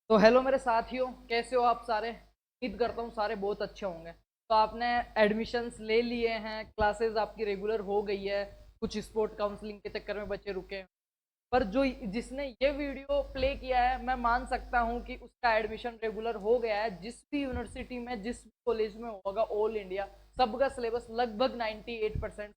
तो हेलो मेरे साथियों, कैसे हो आप सारे। उम्मीद करता हूँ सारे बहुत अच्छे होंगे। तो आपने एडमिशन्स ले लिए हैं, क्लासेस आपकी रेगुलर हो गई है। कुछ स्पोर्ट काउंसलिंग के चक्कर में बच्चे रुके हैं। पर जो जिसने ये वीडियो प्ले किया है, मैं मान सकता हूँ कि उसका एडमिशन रेगुलर हो गया है। जिस भी यूनिवर्सिटी में, जिस भी कॉलेज में होगा, ऑल इंडिया सबका सिलेबस लगभग 98%।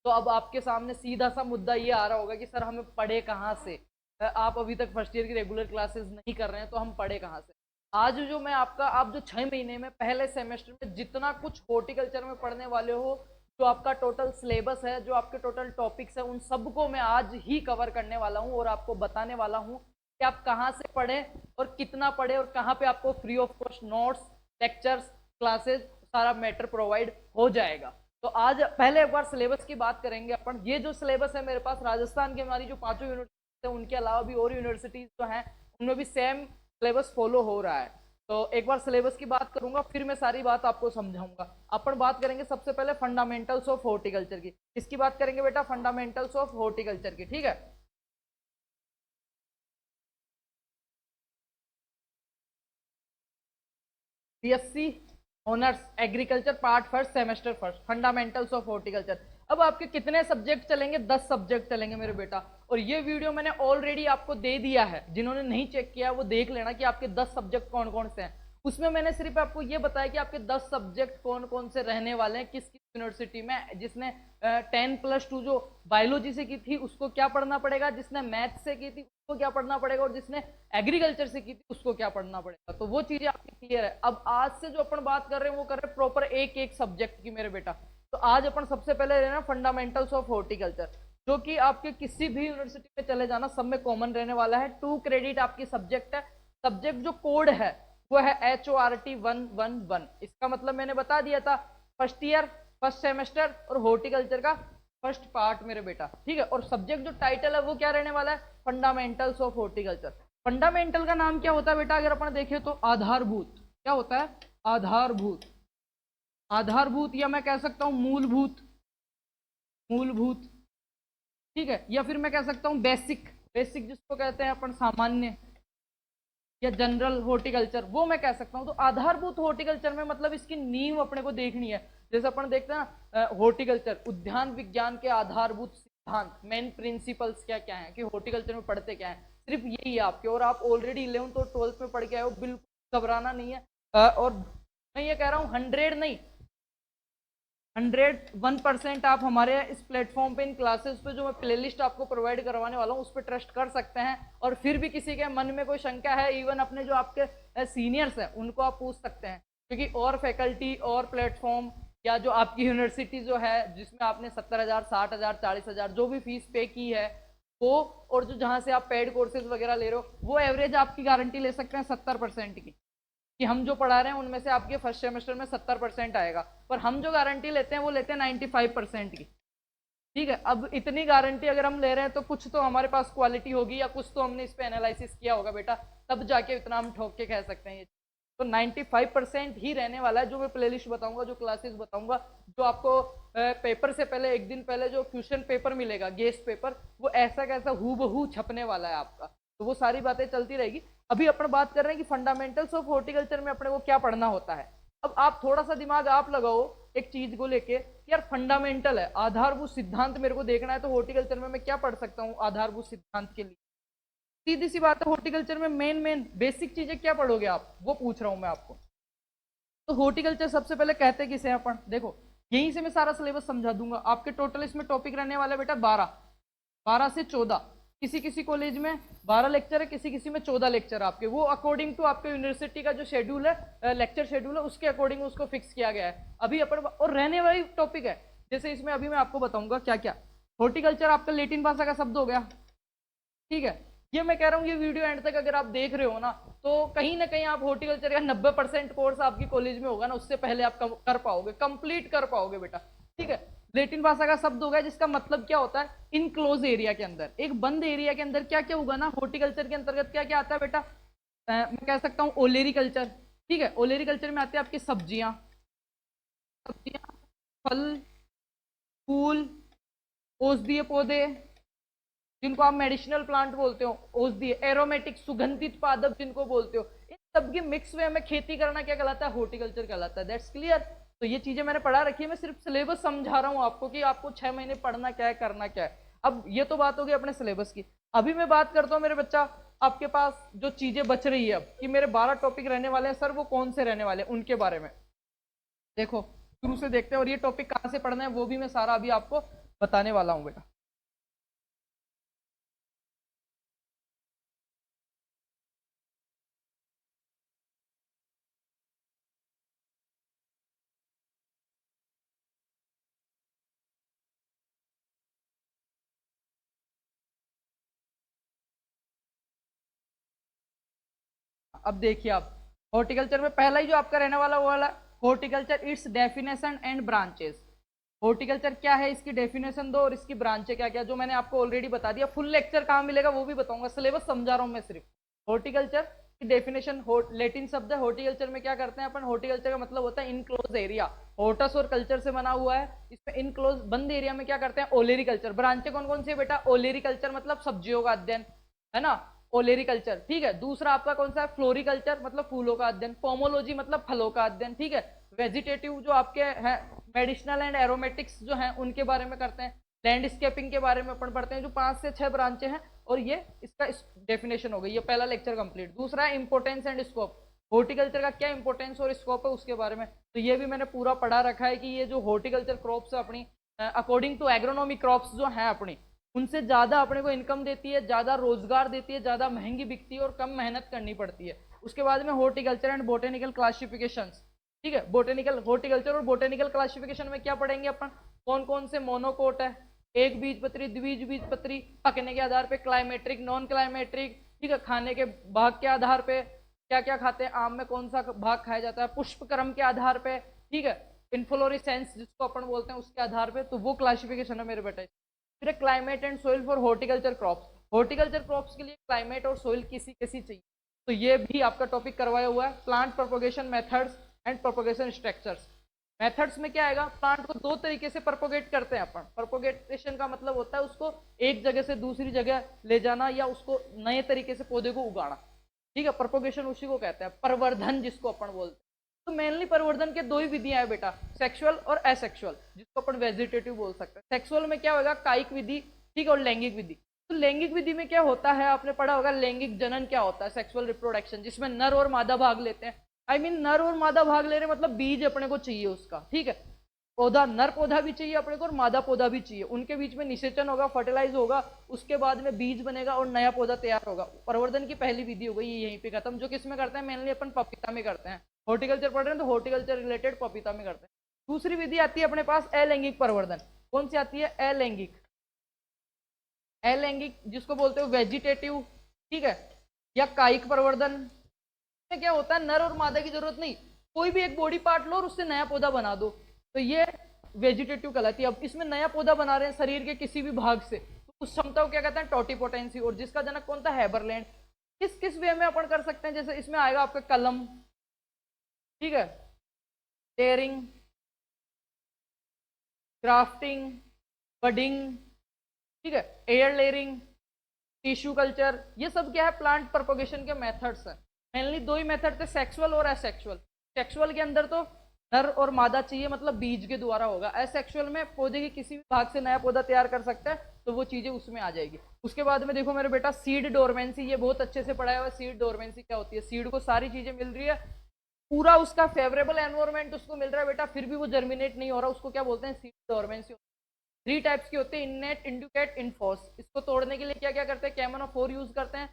तो अब आपके सामने सीधा सा मुद्दा ये आ रहा होगा कि सर हमें पढ़े कहाँ से। आप अभी तक फर्स्ट ईयर की रेगुलर क्लासेस नहीं कर रहे हैं, तो हम पढ़े कहाँ से। आज जो मैं आपका, आप जो 6 महीने में पहले सेमेस्टर में जितना कुछ हॉर्टिकल्चर में पढ़ने वाले हो, जो आपका टोटल सिलेबस है, जो आपके टोटल टॉपिक्स है, उन सबको मैं आज ही कवर करने वाला हूँ और आपको बताने वाला हूँ कि आप कहाँ से पढ़े और कितना पढ़े और कहाँ पे आपको free of cost notes, lectures, classes, सारा मैटर प्रोवाइड हो जाएगा। तो आज पहले एक बार सिलेबस की बात करेंगे अपन। ये जो सिलेबस है मेरे पास, राजस्थान की हमारी जो पांचों यूनिवर्सिटी है, उनके अलावा भी और यूनिवर्सिटीज जो हैं, उनमें भी सेम सिलेबस फॉलो हो रहा है। तो एक बार सिलेबस की बात करूंगा, फिर मैं सारी बात आपको समझाऊंगा। अपन बात करेंगे सबसे पहले फंडामेंटल्स ऑफ हॉर्टिकल्चर की। किसकी बात करेंगे बेटा? फंडामेंटल्स ऑफ हॉर्टिकल्चर की, ठीक है। BSc honours agriculture, part first, semester first, fundamentals of horticulture. अब आपके कितने सब्जेक्ट चलेंगे? 10 सब्जेक्ट चलेंगे मेरे बेटा। और ये वीडियो मैंने ऑलरेडी आपको दे दिया है, जिन्होंने नहीं चेक किया वो देख लेना कि आपके 10 सब्जेक्ट कौन कौन से हैं। उसमें मैंने सिर्फ आपको ये बताया कि आपके 10 सब्जेक्ट कौन कौन से रहने वाले हैं, किस किस यूनिवर्सिटी में। जिसने 10+2 जो बायोलॉजी से की थी उसको क्या पढ़ना पड़ेगा, जिसने मैथ से की थी उसको क्या पढ़ना पड़ेगा, और जिसने एग्रीकल्चर से की थी उसको क्या पढ़ना पड़ेगा। तो वो चीजें आपकी क्लियर है। अब आज से जो अपन बात कर रहे हैं वो कर रहे हैं प्रॉपर एक एक सब्जेक्ट की मेरे बेटा। तो आज अपन सबसे पहले लेना फंडामेंटल्स ऑफ हॉर्टिकल्चर, जो कि आपके किसी भी यूनिवर्सिटी में चले जाना सब में कॉमन रहने वाला है। 2 क्रेडिट आपकी सब्जेक्ट है। सब्जेक्ट जो कोड है वो है HORT 111। इसका मतलब मैंने बता दिया था, फर्स्ट ईयर, फर्स्ट सेमेस्टर और हॉर्टिकल्चर का फर्स्ट पार्ट मेरे बेटा, ठीक है। और सब्जेक्ट जो टाइटल है वो क्या रहने वाला है? Fundamentals of horticulture. फंडामेंटल का नाम क्या होता है बेटा? अगर अपन देखें तो आधारभूत। क्या होता है? आधारभूत। आधारभूत, या मैं कह सकता हूं मूलभूत। मूलभूत, ठीक है। या फिर मैं कह सकता हूं बेसिक। बेसिक जिसको कहते हैं अपन सामान्य, या जनरल हॉर्टिकल्चर, वो मैं कह सकता हूं। तो आधारभूत हॉर्टिकल्चर में मतलब इसकी नींव अपने को देखनी है। जैसे अपन देखते हैं ना, हॉर्टिकल्चर उद्यान विज्ञान के आधारभूत सिद्धांत, मेन प्रिंसिपल्स क्या क्या है, कि हॉर्टिकल्चर में पढ़ते क्या है, सिर्फ यही है आपके। और आप ऑलरेडी 11th और 12th में पढ़ के आए हो, बिल्कुल घबराना नहीं है। और मैं ये कह रहा हूँ 100 नहीं, 101% आप हमारे इस प्लेटफॉर्म पे, इन क्लासेस पे जो मैं प्लेलिस्ट आपको प्रोवाइड करवाने वाला हूँ उस पर ट्रस्ट कर सकते हैं। और फिर भी किसी के मन में कोई शंका है, इवन अपने जो आपके सीनियर्स हैं उनको आप पूछ सकते हैं। क्योंकि और फैकल्टी और प्लेटफॉर्म, या जो आपकी यूनिवर्सिटी जो है जिसमें आपने 70,000, 60,000, 40,000 जो भी फीस पे की है वो, और जो जहाँ से आप पेड कोर्सेज वगैरह ले रहे हो, वो एवरेज आपकी गारंटी ले सकते हैं 70% की, कि हम जो पढ़ा रहे हैं उनमें से आपके फर्स्ट सेमेस्टर में 70% आएगा। पर हम जो गारंटी लेते हैं वो लेते हैं 95% की, ठीक है। अब इतनी गारंटी अगर हम ले रहे हैं तो कुछ तो हमारे पास क्वालिटी होगी, या कुछ तो हमने इस पे एनालिसिस किया होगा बेटा, तब जाके इतना हम ठोक के कह सकते हैं ये। तो 95% ही रहने वाला है। जो मैं प्लेलिस्ट बताऊंगा, जो क्लासेस बताऊंगा, जो आपको पेपर से पहले, एक दिन पहले जो क्वेश्चन पेपर मिलेगा, गेस्ट पेपर, वो ऐसा कैसा हूबहू छपने वाला है आपका। तो वो सारी बातें चलती रहेगी। अभी अपन बात कर रहे हैं कि फंडामेंटल्स ऑफ हॉर्टिकल्चर में अपने को क्या पढ़ना होता है। अब आप थोड़ा सा दिमाग आप लगाओ एक चीज को लेके, यार फंडामेंटल है, आधारभूत सिद्धांत मेरे को देखना है, तो हॉर्टिकल्चर में मैं क्या पढ़ सकता हूँ आधारभूत सिद्धांत के लिए? सीधी सी बात है, हॉर्टिकल्चर में मेन मेन बेसिक चीजें क्या पढ़ोगे आप, वो पूछ रहा हूं मैं आपको। तो हॉर्टिकल्चर सबसे पहले कहते किसे हैं अपन, देखो, यहीं से मैं सारा सिलेबस समझा दूंगा। आपके टोटल इसमें टॉपिक रहने वाले बेटा 12 से 14। किसी किसी कॉलेज में 12 लेक्चर है, किसी किसी में 14 लेक्चर आपके, वो अकॉर्डिंग टू आपके यूनिवर्सिटी का जो शेड्यूल है, लेक्चर शेड्यूल है, उसके अकॉर्डिंग उसको फिक्स किया गया है। अभी अपन और रहने वाली टॉपिक है, जैसे इसमें अभी मैं आपको बताऊंगा क्या क्या। हॉर्टिकल्चर आपका लेटिन भाषा का शब्द हो गया, ठीक है। ये मैं कह रहा हूँ, ये वीडियो एंड तक अगर आप देख रहे हो ना कहीं आप हॉर्टिकल्चर का 90% कोर्स आपकी कॉलेज में होगा ना, उससे पहले आप कर पाओगे, कंप्लीट कर पाओगे बेटा, ठीक है। लेटिन भाषा का शब्द होगा जिसका मतलब क्या होता है, इनक्लोज एरिया के अंदर, एक बंद एरिया के अंदर क्या क्या होगा ना, हॉर्टिकल्चर के अंतर्गत क्या क्या आता है बेटा। मैं कह सकता हूँ ओलेरी कल्चर, ठीक है। ओलेरी कल्चर में आती है आपकी सब्जियां, सब्जियां, फल, फूल, औषधीय पौधे, जिनको आप मेडिसिनल प्लांट बोलते हो, औषधि, एरोमेटिक सुगंधित पादप जिनको बोलते हो, इन सब की मिक्स वे में खेती करना क्या कहलाता है? हॉर्टिकल्चर कहलाता है। That's clear. तो ये चीजें मैंने पढ़ा रखी है, मैं सिर्फ सिलेबस समझा रहा हूँ आपको कि आपको 6 महीने पढ़ना क्या है, करना क्या है। अब ये तो बात होगी अपने सिलेबस की। अभी मैं बात करता हूँ मेरे बच्चा, आपके पास जो चीजें बच रही है अब कि मेरे 12 टॉपिक रहने वाले हैं सर, वो कौन से रहने वाले हैं उनके बारे में देखो, शुरू से देखते हैं। और ये टॉपिक कहाँ से पढ़ना है वो भी मैं सारा अभी आपको बताने वाला हूँ बेटा। अब देखिए आप, हॉर्टिकल्चर में पहला ही जो आपका रहने वाला वो वाला, horticulture it's definition and branches. Horticulture क्या है, इसकी डेफिनेशन दो, और इसकी ब्रांचें क्या क्या, जो मैंने आपको ऑलरेडी बता दिया। फुल लेक्चर कहाँ मिलेगा वो भी बताऊंगा, सिलेबस समझा रहा हूँ मैं सिर्फ। हॉर्टिकल्चर की डेफिनेशन, लेटिन शब्द है हॉर्टिकल्चर में। क्या करते हैं अपन? हॉर्टिकल्चर का मतलब होता है इनक्लोज एरिया। हॉर्टस और कल्चर से बना हुआ है, इसमें इनक्लोज बंद एरिया में क्या करते हैं? ओलेरी कल्चर। ब्रांचें कौन कौन सी है बेटा? ओलेरी कल्चर मतलब सब्जियों का अध्ययन, है ना, ओलेरिकल्चर, ठीक है। दूसरा आपका कौन सा है? फ्लोरिकल्चर मतलब फूलों का अध्ययन। पोमोलॉजी मतलब फलों का अध्ययन, ठीक है। वेजिटेटिव जो आपके हैं, मेडिसिनल एंड एरोमेटिक्स जो हैं उनके बारे में करते हैं। लैंडस्केपिंग के बारे में अपन पढ़ते हैं, जो 5 से 6 ब्रांचें हैं। और ये इसका डेफिनेशन हो गई, ये पहला लेक्चर कंप्लीट। दूसरा है इंपोर्टेंस एंड स्कोप। हॉर्टिकल्चर का क्या इंपोर्टेंस और स्कोप है उसके बारे में, तो ये भी मैंने पूरा पढ़ा रखा है कि ये जो हॉर्टिकल्चर क्रॉप्स है अपनी, अकॉर्डिंग टू एग्रोनॉमी क्रॉप्स जो है अपनी, उनसे ज्यादा अपने को इनकम देती है, ज्यादा रोजगार देती है, ज्यादा महंगी बिकती है और कम मेहनत करनी पड़ती है। उसके बाद में हॉर्टिकल्चर एंड बोटेनिकल क्लासिफिकेशन, ठीक है। बोटेनिकल, हॉर्टिकल्चर और बोटेनिकल क्लासिफिकेशन में क्या पढ़ेंगे अपन? कौन कौन से मोनोकोट है, एक बीज पत्री, द्विबीज बीज पत्री, पकने के आधार पे, क्लाइमेट्रिक, नॉन क्लाइमेट्रिक, ठीक है, खाने के भाग के आधार पे, क्या क्या खाते हैं, आम में कौन सा भाग खाया जाता है, पुष्प क्रम के आधार पे, ठीक है, इन्फ्लोरेसेंस जिसको अपन बोलते हैं उसके आधार पे, तो वो क्लासिफिकेशन है मेरे बेटे। फिर climate and soil for horticulture crops. Horticulture crops के लिए क्लाइमेट और सोइल किसी किसी चाहिए, तो ये भी आपका टॉपिक करवाया हुआ है। Plant propagation methods and propagation structures. Methods में क्या आएगा? प्लांट को 2 तरीके से प्रोपोगेट करते हैं अपन। प्रोपोगेशन का मतलब होता है उसको एक जगह से दूसरी जगह ले जाना, या उसको नए तरीके से पौधे को उगाना, ठीक है। प्रोपोगेशन उसी को कहते हैं, परवर्धन जिसको अपन बोलते हैं। तो मेनली परिवर्धन के 2 ही विधियां है बेटा, सेक्सुअल और एसेक्सुअल, जिसको अपन वेजिटेटिव बोल सकते हैं। सेक्सुअल में क्या होगा? कायिक विधि, ठीक है, और लैंगिक विधि। तो लैंगिक विधि में क्या होता है, आपने पढ़ा होगा लैंगिक जनन क्या होता है, सेक्सुअल रिप्रोडक्शन, जिसमें नर और मादा भाग लेते हैं। नर और मादा भाग ले रहे, मतलब बीज अपने को चाहिए उसका, ठीक है। पौधा, नर पौधा भी चाहिए अपने को और मादा पौधा भी चाहिए, उनके बीच में निषेचन होगा, फर्टिलाइज होगा, उसके बाद में बीज बनेगा और नया पौधा तैयार होगा। प्रवर्धन की पहली विधि हो गई यहीं पे खत्म, जो किसमें करते हैं? मेनली अपन पपीता में करते हैं। हॉर्टिकल्चर पढ़ रहे हैं तो हॉर्टिकल्चर रिलेटेड पपीता में करते हैं। दूसरी विधि आती है अपने पास अलैंगिक प्रवर्धन। कौन सी आती है? अलैंगिक। अलैंगिक जिसको बोलते हो वेजिटेटिव, ठीक है, या कायिक प्रवर्धन में क्या होता है? नर और मादा की जरूरत नहीं, कोई भी एक बॉडी पार्ट लो और उससे नया पौधा बना दो, तो ये वेजिटेटिव कहलाती है। अब इसमें नया पौधा बना रहे हैं शरीर के किसी भी भाग से, तो उस क्षमता को क्या कहते हैं? टोटिपोटेंसी। और जिसका जनक कौन था? हैबरलैंड। किस किस वे में अपन कर सकते हैं? जैसे इसमें आएगा आपका कलम, ठीक है, टेयरिंग, क्राफ्टिंग, बडिंग, ठीक है, एयर लेयरिंग, टिश्यू कल्चर, ये सब क्या है? प्लांट प्रोपोगेशन के मेथड्स हैं। मेनली 2 ही मेथड थे, सेक्सुअल और एसेक्सुअल। सेक्सुअल के अंदर तो नर और मादा चाहिए, मतलब बीज के द्वारा होगा। एसेक्सुअल में पौधे के किसी भी भाग से नया पौधा तैयार कर सकता है, तो वो चीजें उसमें आ जाएगी। उसके बाद में देखो मेरे बेटा, सीड डोरमेंसी, ये बहुत अच्छे से पढ़ाया हुआ है। सीड डोरमेंसी क्या होती है? सीड को सारी चीजें मिल रही है, पूरा उसका फेवरेबल एनवायरमेंट उसको मिल रहा है बेटा, फिर भी वो जर्मिनेट नहीं हो रहा, उसको क्या बोलते हैं? Seed dormancy. 3 टाइप्स की होती है, इननेट, इंडिकेट, इनफोर्स। इसको तोड़ने के लिए क्या क्या करते हैं? कैमोनोफोर यूज करते हैं,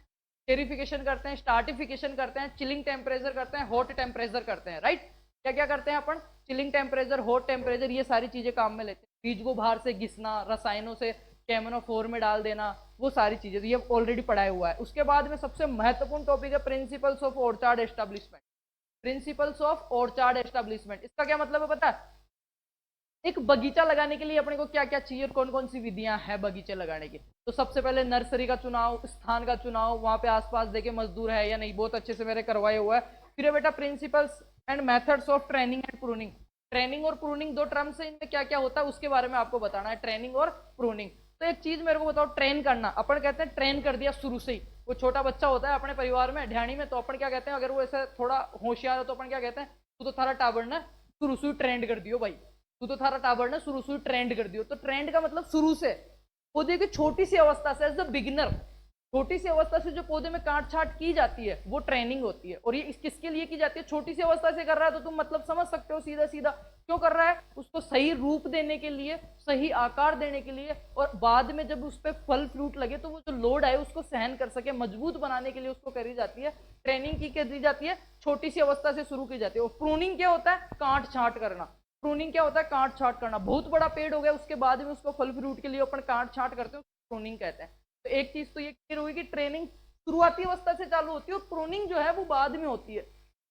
टेरिफिकेशन करते हैं, स्टार्टिफिकेशन करते हैं, चिलिंग टेम्परेचर करते हैं, हॉट टेम्परेचर करते हैं, राइट। क्या क्या करते हैं अपन? चिलिंग टेम्परेचर, हॉट टेम्परेचर, ये सारी चीजें काम में लेते हैं। बीज को बाहर से घिसना, रसायनों से कैमोनोफोर में डाल देना, वो सारी चीजें, तो ये ऑलरेडी पढ़ाया हुआ है। उसके बाद में सबसे महत्वपूर्ण टॉपिक है principles of orchard establishment. Principles of orchard establishment, इसका क्या मतलब है पता है? एक बगीचा लगाने के लिए अपने को क्या क्या चाहिए और कौन कौन सी विधियां हैं बगीचे लगाने की। तो सबसे पहले नर्सरी का चुनाव, स्थान का चुनाव, वहां पे आसपास देखे मजदूर है या नहीं, बहुत अच्छे से मेरे करवाए हुआ है। फिर बेटा principles and methods of training and pruning. Training और प्रूनिंग 2 टर्म्स है, इनमें क्या क्या होता है उसके बारे में आपको बताना है, ट्रेनिंग और प्रूनिंग। तो तो एक चीज मेरे को बताओ, ट्रेन करना, अपन कहते हैं ट्रेन कर दिया शुरू से ही। वो छोटा बच्चा होता है अपने परिवार में ढाणी में, तो अपन क्या कहते हैं, अगर वो ऐसे थोड़ा होशियार हो तो अपन क्या कहते हैं, तू तो थारा टाबर ना शुरू से ट्रेंड कर दियो भाई, तू तो थारा टाबर ना शुरू से ट्रेंड कर दियो। तो ट्रेंड का मतलब शुरू से, पौधे की छोटी सी अवस्था से, एज द बिगिनर, छोटी सी अवस्था से जो पौधे में काट छाट की जाती है वो ट्रेनिंग होती है। और ये किसके लिए की जाती है, छोटी सी अवस्था से कर रहा है तो तुम मतलब समझ सकते हो सीधा सीधा क्यों कर रहा है, उसको सही रूप देने के लिए, सही आकार देने के लिए, और बाद में जब उस पर फल फ्रूट लगे तो वो जो लोड है उसको सहन कर सके, मजबूत बनाने के लिए उसको करी जाती है ट्रेनिंग की दी जाती है, छोटी सी अवस्था से शुरू की जाती है। और प्रूनिंग क्या होता है, काट छाट करना। प्रूनिंग क्या होता है, काट छाट करना। बहुत बड़ा पेड़ हो गया उसके बाद में उसको फल फ्रूट के लिए अपन काट छाट करते हैं, प्रूनिंग कहते हैं। तो एक चीज तो ये क्लियर हुई कि ट्रेनिंग शुरुआती अवस्था से चालू होती है और प्रूनिंग जो है वो बाद में होती है।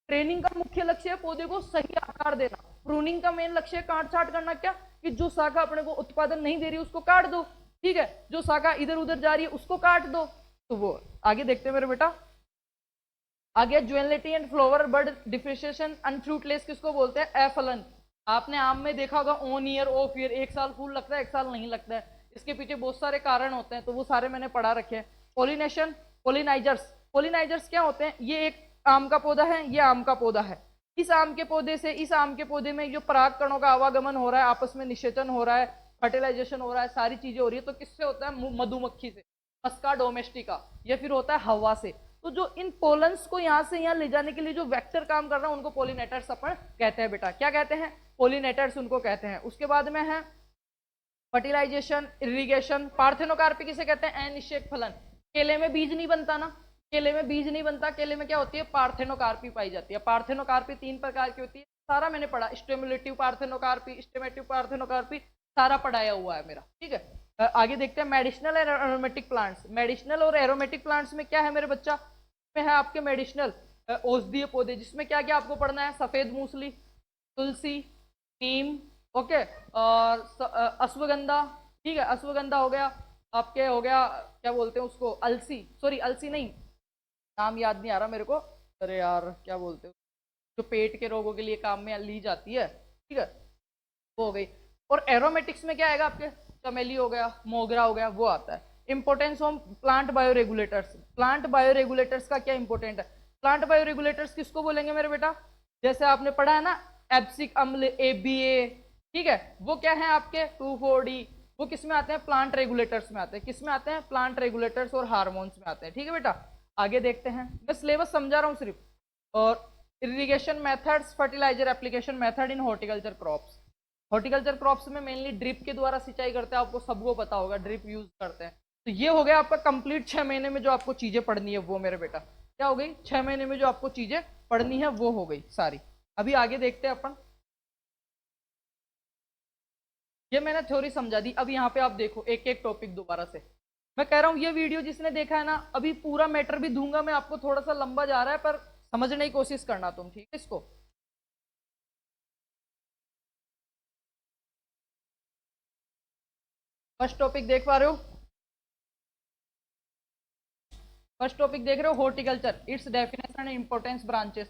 ट्रेनिंग का मुख्य लक्ष्य है पौधे को सही आकार देना, प्रूनिंग का मेन लक्ष्य है काट छाट करना। क्या कि जो शाखा अपने को उत्पादन नहीं दे रही उसको काट दो, ठीक है, जो शाखा इधर उधर जा रही है उसको काट दो। तो वो आगे देखते हैं मेरे बेटा, आगे ज्वेलिटी एंड फ्लावर बर्ड डिफरेंशिएशन अनफ्रूटलेस किसको बोलते हैं, अफलन। आपने आम में देखा होगा ऑन ईयर ऑफ ईयर, एक साल फूल लगता है एक साल नहीं लगता है, इसके पीछे बहुत सारे कारण होते हैं, तो वो सारे मैंने पढ़ा रखे हैं। पोलिनेशन, पोलिनाइजर्स, पोलिनाइजर्स क्या होते हैं, ये एक आम का पौधा है, ये आम का पौधा है, इस आम के पौधे से इस आम के पौधे में जो पराग कणों का आवागमन हो रहा है, आपस में निषेचन हो रहा है, फर्टिलाइजेशन हो रहा है, सारी चीजें हो रही है, तो किससे होता है, मधुमक्खी से, मस्का डोमेस्टिका, या फिर होता है हवा से। तो जो इन पोलन्स को यहाँ से यहाँ ले जाने के लिए जो वेक्टर काम कर रहा है उनको पोलिनेटर्स अपन कहते हैं बेटा, क्या कहते हैं, पोलिनेटर्स उनको कहते हैं। उसके बाद में है फर्टिलाइजेशन, इरिगेशन, पार्थेनोकार्पी किसे कहते हैं, अनिषेक फलन। केले में बीज नहीं बनता ना, केले में बीज नहीं बनता, केले में क्या होती है, पार्थेनोकार्पी पाई जाती है। पार्थेनोकार्पी 3 प्रकार की होती है, सारा मैंने पढ़ा, स्टिमुलेटिव पार्थेनोकार्पी, स्टिमेटिव पार्थेनोकार्पी, सारा पढ़ाया हुआ है मेरा, ठीक है। आगे देखते हैं medicinal and aromatic plants. Medicinal और एरोमेटिक प्लांट्स में क्या है मेरे बच्चा, में है आपके मेडिसिनल औषधीय पौधे, जिसमें क्या क्या आपको पढ़ना है, सफेद मूसली, तुलसी, नीम, ओके, और अश्वगंधा, ठीक है, अश्वगंधा हो गया आपके, हो गया क्या बोलते हैं उसको, अलसी, सॉरी अलसी नहीं, नाम याद नहीं आ रहा मेरे को, अरे यार क्या बोलते हैं, जो पेट के रोगों के लिए काम में ली जाती है, ठीक है, वो हो गई। और एरोमेटिक्स में क्या आएगा आपके, चमेली हो गया, मोगरा हो गया, वो आता है। इंपोर्टेंस ऑफ प्लांट बायोरेगुलेटर्स, प्लांट बायोरेगुलेटर्स का क्या इंपोर्टेंट है, प्लांट बायोरेगुलेटर्स किसको बोलेंगे मेरे बेटा, जैसे आपने पढ़ा है ना एब्सिक अम्ल, ABA, ठीक है, वो क्या है आपके 2,4-D, वो किस में आते हैं, प्लांट रेगुलेटर्स में आते हैं, किस में आते हैं, प्लांट रेगुलेटर्स और हार्मोन्स में आते हैं, ठीक है बेटा। आगे देखते हैं, मैं सिलेबस समझा रहा हूँ सिर्फ। और irrigation methods, fertiliser application method in horticulture crops. Horticulture crops में मेनली ड्रिप के द्वारा सिंचाई करते हैं, आपको सबको पता होगा, ड्रिप यूज करते हैं। तो ये हो गया आपका कंप्लीट 6 महीने में जो आपको चीजें पढ़नी है वो मेरे बेटा, क्या हो गई, 6 महीने में जो आपको चीजें पढ़नी है वो हो गई सारी। अभी आगे देखते हैं अपन, ये मैंने थ्योरी समझा दी, अब यहाँ पे आप देखो एक एक टॉपिक दोबारा से। मैं कह रहा हूँ ये वीडियो जिसने देखा है ना, अभी पूरा मैटर भी दूंगा मैं आपको, थोड़ा सा लंबा जा रहा है पर समझने की कोशिश करना तुम, ठीक है इसको। फर्स्ट टॉपिक देख पा रहे हो, फर्स्ट टॉपिक देख रहे हो, horticulture, it's definition and importance, branches.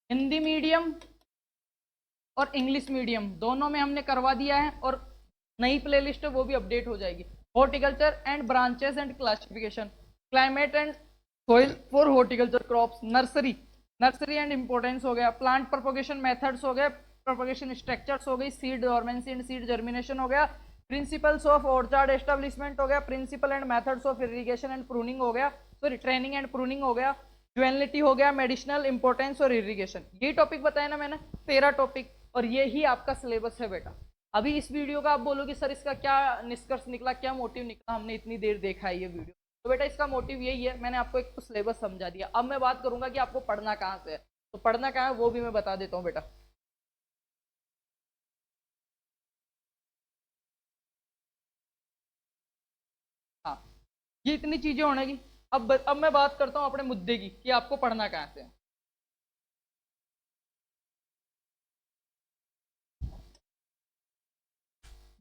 Hindi medium और इंग्लिश मीडियम दोनों में हमने करवा दिया है, और नई प्लेलिस्ट है वो भी अपडेट हो जाएगी। Horticulture and branches and classification, climate and soil for horticulture crops, nursery, nursery and importance हो गया, प्लांट प्रोपोगेशन मेथड्स हो गए, प्रोपोगेशन स्ट्रक्चर्स हो गई, seed dormancy and seed germination हो गया, प्रिंसिपल्स ऑफ ऑर्चार्ड एस्टेब्लिशमेंट हो गया, principle and methods of irrigation and pruning हो गया, सॉरी ट्रेनिंग एंड प्रूनिंग हो गया, ज्वेलिटी हो गया, मेडिसिनल इंपॉर्टेंस और इरिगेशन। ये टॉपिक बताया ना मैंने, 13 टॉपिक, और ये ही आपका सिलेबस है बेटा। अभी इस वीडियो का आप बोलोगे सर इसका क्या निष्कर्ष निकला, क्या मोटिव निकला, हमने इतनी देर देखा है ये वीडियो, तो बेटा इसका मोटिव यही है, मैंने आपको एक तो सिलेबस समझा दिया। अब मैं बात करूंगा कि आपको पढ़ना कहाँ से है, तो पढ़ना कहाँ है वो भी मैं बता देता हूँ बेटा। हाँ, ये इतनी चीजें होने की। अब मैं बात करता हूँ अपने मुद्दे की कि आपको पढ़ना कहाँ से है।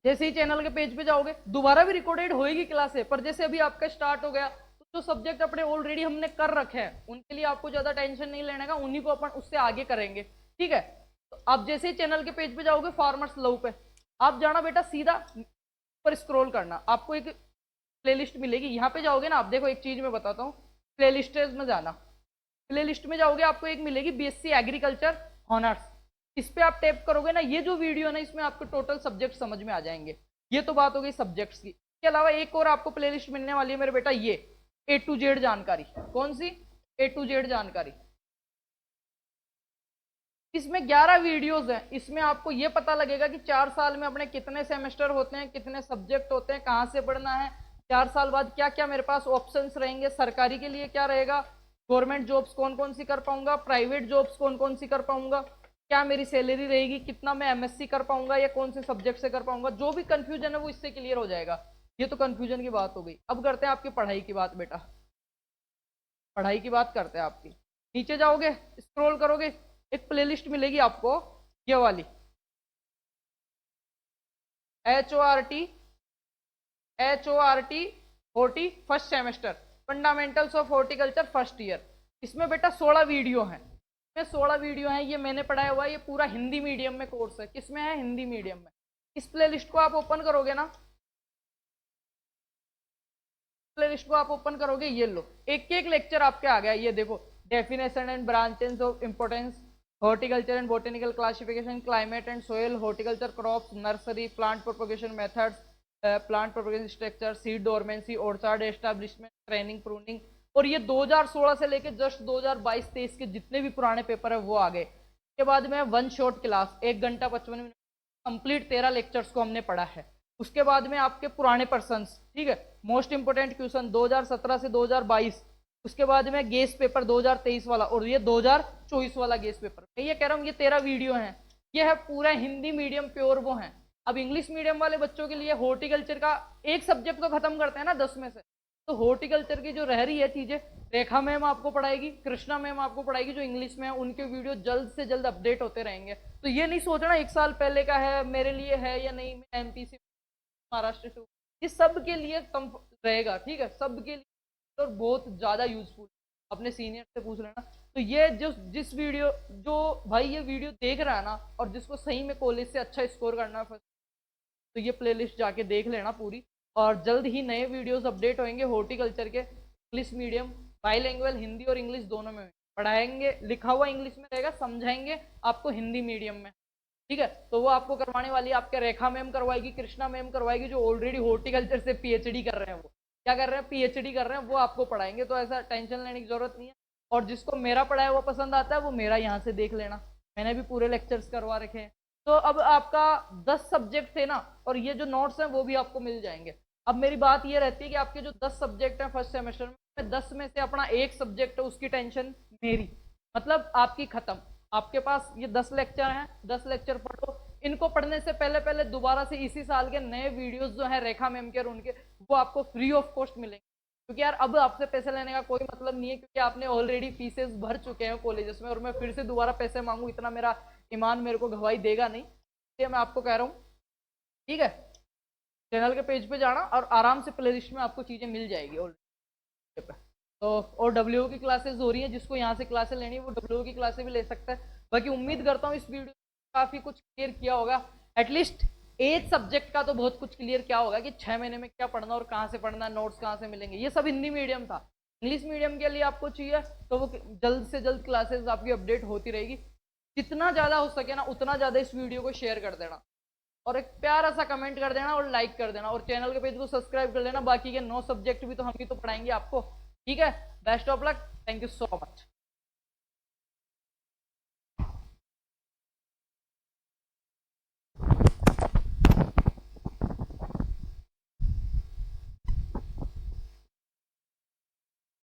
जैसे ही चैनल के पेज पे जाओगे, दोबारा भी रिकॉर्डेड होएगी क्लास है, पर जैसे अभी आपका स्टार्ट हो गया तो जो सब्जेक्ट अपने ऑलरेडी हमने कर रखे हैं उनके लिए आपको ज्यादा टेंशन नहीं लेने का, उन्हीं को अपन उससे आगे करेंगे, ठीक है। तो आप जैसे ही चैनल के पेज पे जाओगे फार्मर्स लव पे, आप जाना बेटा सीधा ऊपर स्क्रॉल करना, आपको एक प्लेलिस्ट मिलेगी। यहाँ पे जाओगे ना आप, देखो एक चीज मैं बताता हूँ, प्लेलिस्ट में जाना, प्लेलिस्ट में जाओगे आपको एक मिलेगी बीएससी एग्रीकल्चर ऑनर्स। इस पे आप टैप करोगे ना, ये जो वीडियो है ना इसमें आपको टोटल सब्जेक्ट समझ में आ जाएंगे। ये तो बात हो गई सब्जेक्ट्स की। इसके अलावा एक और आपको प्लेलिस्ट मिलने वाली है मेरे बेटा, ये A to Z जानकारी। कौन सी? A to Z जानकारी। इसमें 11 वीडियोस हैं। इसमें आपको ये पता लगेगा कि 4 साल में अपने कितने सेमेस्टर होते हैं, कितने सब्जेक्ट होते हैं, कहाँ से पढ़ना है, 4 साल बाद क्या क्या मेरे पास ऑप्शंस रहेंगे, सरकारी के लिए क्या रहेगा, गवर्नमेंट जॉब्स कौन कौन सी कर पाऊंगा, प्राइवेट जॉब्स कौन कौन सी कर पाऊंगा, क्या मेरी सैलरी रहेगी, कितना मैं एमएससी कर पाऊंगा या कौन से सब्जेक्ट से कर पाऊंगा। जो भी कंफ्यूजन है वो इससे क्लियर हो जाएगा। ये तो कंफ्यूजन की बात हो गई। अब करते हैं आपकी पढ़ाई की बात बेटा, पढ़ाई की बात करते हैं आपकी। नीचे जाओगे, स्क्रॉल करोगे, एक प्लेलिस्ट मिलेगी आपको, ये वाली HORT होटी first semester, fundamentals of horticulture first year. इसमें बेटा 16 वीडियो हैं। इसमें 16 वीडियो हैं, ये मैंने पढ़ाया हुआ है। ये पूरा हिंदी मीडियम में कोर्स है। किसमें है? हिंदी मीडियम में। इस प्लेलिस्ट को आप ओपन करोगे ना, प्लेलिस्ट को आप ओपन करोगे, ये लो एक एक लेक्चर आपके आ गया। ये देखो, definition and branches of importance, horticulture and botanical classification, climate and soil, horticulture crops, nursery, plant propagation methods, plant propagation structure, seed dormancy, orchard establishment, training, pruning. और ये 2016 से लेके जस्ट 2022-23 के जितने भी पुराने पेपर है वो आ गए। उसके बाद में वन शॉट क्लास 1 घंटा 55 मिनट, कंप्लीट 13 लेक्चर्स को हमने पढ़ा है। उसके बाद में आपके पुराने पर्सन्स, ठीक है, मोस्ट इंपोर्टेंट क्वेश्चन 2017 से 2022। उसके बाद में गेस पेपर 2023 वाला, और ये 2024 वाला गेस पेपर। मैं ये कह रहा हूँ ये 13 वीडियो हैं। ये है पूरा हिंदी मीडियम प्योर वो है। अब इंग्लिश मीडियम वाले बच्चों के लिए हॉर्टिकल्चर का एक सब्जेक्ट तो खत्म करते हैं ना 10 में से, तो हॉर्टिकल्चर की जो रह रही है चीजें, रेखा मैम आपको पढ़ाएगी, कृष्णा मैम आपको पढ़ाएगी जो इंग्लिश में है। उनके वीडियो जल्द से जल्द अपडेट होते रहेंगे। तो ये नहीं सोचना 1 साल पहले का है मेरे लिए है या नहीं, मैं एमपी से महाराष्ट्र से, ये सब के लिए कम रहेगा, ठीक है, सब के लिए और बहुत ज्यादा यूजफुल। अपने सीनियर से पूछ लेना। तो ये जिस वीडियो, जो भाई ये वीडियो देख रहा है ना, और जिसको सही में कॉलेज से अच्छा स्कोर करना है फर्स्ट, तो ये प्लेलिस्ट जाके देख लेना पूरी। और जल्द ही नए वीडियोस अपडेट होंगे हॉर्टिकल्चर के, इंग्लिश मीडियम, बाईलैंग्वेज, हिंदी और इंग्लिश दोनों में पढ़ाएंगे। लिखा हुआ इंग्लिश में रहेगा, समझाएंगे आपको हिंदी मीडियम में, ठीक है। तो वो आपको करवाने वाली आपके रेखा मैम करवाएगी, कृष्णा मैम करवाएगी, जो ऑलरेडी हॉर्टिकल्चर से पीएचडी कर रहे हैं। वो क्या कर रहे हैं? पीएचडी कर रहे हैं, वो आपको पढ़ाएंगे। तो ऐसा टेंशन लेने की जरूरत नहीं है। और जिसको मेरा पढ़ाया हुआ पसंद आता है वो मेरा यहाँ से देख लेना, मैंने भी पूरे लेक्चर्स करवा रखे हैं। तो अब आपका 10 सब्जेक्ट थे ना, और ये जो नोट्स हैं वो भी आपको मिल जाएंगे। अब मेरी बात ये रहती है कि आपके जो 10 सब्जेक्ट हैं फर्स्ट सेमेस्टर में, 10 में से अपना एक सब्जेक्ट है उसकी टेंशन मेरी, मतलब आपकी खत्म। आपके पास ये 10 लेक्चर हैं, 10 लेक्चर पढ़ो। इनको पढ़ने से पहले पहले दोबारा से इसी साल के नए वीडियोस जो हैं रेखा मैम के और उनके, वो आपको फ्री ऑफ कॉस्ट मिलेंगे। क्योंकि यार अब आपसे पैसे लेने का कोई मतलब नहीं है, क्योंकि आपने ऑलरेडी फीसेस भर चुके हैं कॉलेजेस में, और मैं फिर से दोबारा पैसे मांगू, इतना मेरा ईमान मेरे को गवाही देगा नहीं। इसलिए मैं आपको कह रहा हूँ, ठीक है, चैनल के पेज पे जाना और आराम से प्लेलिस्ट में आपको चीजें मिल जाएगी ऑलरेडी पे। तो और डब्ल्यू की क्लासेस हो रही है, जिसको यहाँ से क्लासेस लेनी है वो डब्ल्यू की क्लासेस भी ले सकता है। बाकी उम्मीद करता हूँ इस वीडियो काफी कुछ क्लियर किया होगा। एटलीस्ट एक सब्जेक्ट का तो बहुत कुछ क्लियर किया होगा कि 6 महीने में क्या पढ़ना और कहाँ से पढ़ना, नोट्स कहाँ से मिलेंगे। ये सब हिंदी मीडियम था। इंग्लिश मीडियम के लिए आपको चाहिए तो वो जल्द से जल्द क्लासेस आपकी अपडेट होती रहेगी। जितना ज़्यादा हो सके ना उतना ज़्यादा इस वीडियो को शेयर कर देना, और एक प्यारा सा कमेंट कर देना और लाइक कर देना, और चैनल के पेज को सब्सक्राइब कर लेना। बाकी के 9 सब्जेक्ट भी तो हम भी तो पढ़ाएंगे आपको, ठीक है। Best of luck, thank you so much.